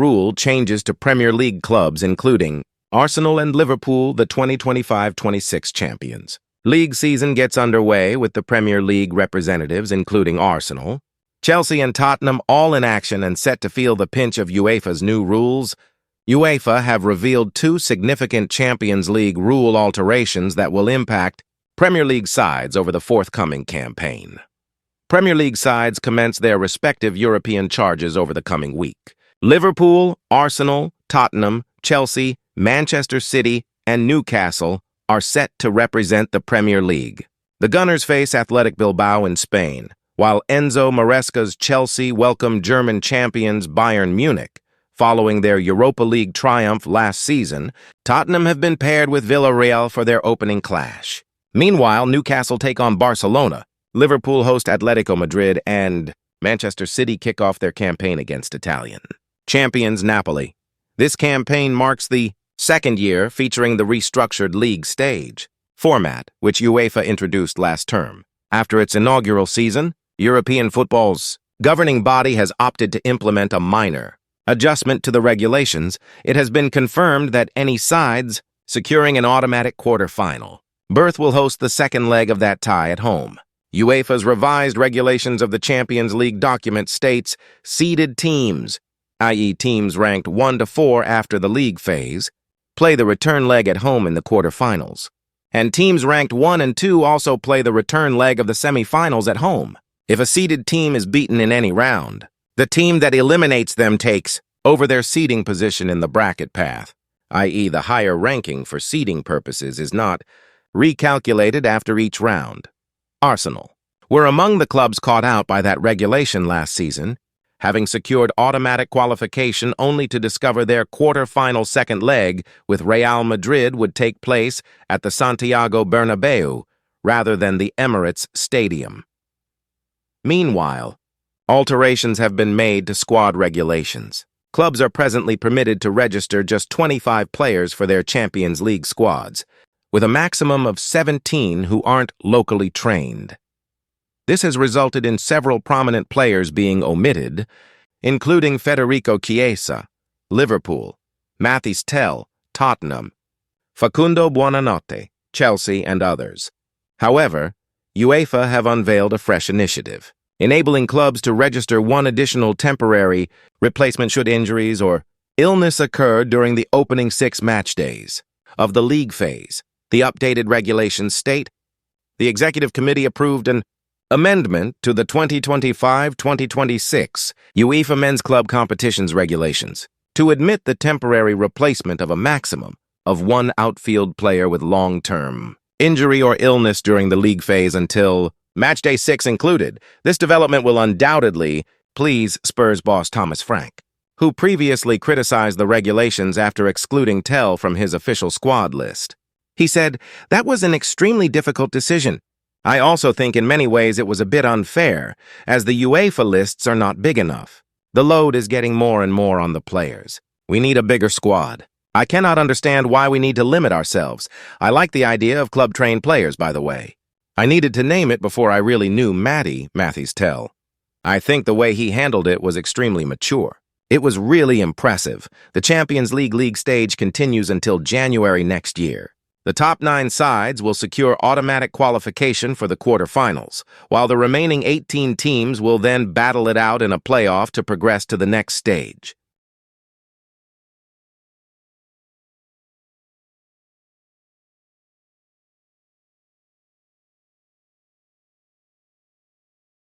rule changes to Premier League clubs including Arsenal and Liverpool, the 2025-26 champions. League season gets underway with the Premier League representatives including Arsenal, Chelsea and Tottenham all in action and set to feel the pinch of UEFA's new rules. UEFA have revealed two significant Champions League rule alterations that will impact Premier League sides over the forthcoming campaign. Premier League sides commence their respective European charges over the coming week. Liverpool, Arsenal, Tottenham, Chelsea, Manchester City, and Newcastle are set to represent the Premier League. The Gunners face Athletic Bilbao in Spain, while Enzo Maresca's Chelsea welcome German champions Bayern Munich. Following their Europa League triumph last season, Tottenham have been paired with Villarreal for their opening clash. Meanwhile, Newcastle take on Barcelona, Liverpool host Atletico Madrid, and Manchester City kick off their campaign against Italian champions Napoli. This campaign marks the second year featuring the restructured league stage format, which UEFA introduced last term. After its inaugural season, European football's governing body has opted to implement a minor adjustment to the regulations. It has been confirmed that any sides securing an automatic quarter-final berth will host the second leg of that tie at home. UEFA's revised regulations of the Champions League document states seeded teams, i.e. teams ranked 1 to 4 after the league phase, play the return leg at home in the quarterfinals. And teams ranked 1 and 2 also play the return leg of the semifinals at home. If a seeded team is beaten in any round, the team that eliminates them takes over their seeding position in the bracket path, i.e. the higher ranking for seeding purposes is not recalculated after each round. Arsenal were among the clubs caught out by that regulation last season, having secured automatic qualification only to discover their quarter-final second leg with Real Madrid would take place at the Santiago Bernabeu rather than the Emirates Stadium. Meanwhile, alterations have been made to squad regulations. Clubs are presently permitted to register just 25 players for their Champions League squads, with a maximum of 17 who aren't locally trained. This has resulted in several prominent players being omitted, including Federico Chiesa, Liverpool, Mathys Tel, Tottenham, Facundo Buonanotte, Chelsea, and others. However, UEFA have unveiled a fresh initiative, enabling clubs to register one additional temporary replacement should injuries or illness occur during the opening 6 match days of the league phase. The updated regulations state, the Executive Committee approved an amendment to the 2025-2026 UEFA Men's Club Competitions regulations to admit the temporary replacement of a maximum of one outfield player with long-term injury or illness during the league phase until matchday 6 included. This development will undoubtedly please Spurs boss Thomas Frank, who previously criticized the regulations after excluding Tel from his official squad list. He said, "That was an extremely difficult decision. I also think in many ways it was a bit unfair, as the UEFA lists are not big enough. The load is getting more and more on the players. We need a bigger squad. I cannot understand why we need to limit ourselves. I like the idea of club-trained players, by the way. I needed to name it before I really knew Mathys Tel. I think the way he handled it was extremely mature. It was really impressive. The Champions League stage continues until January next year. The top 9 sides will secure automatic qualification for the quarterfinals, while the remaining 18 teams will then battle it out in a playoff to progress to the next stage.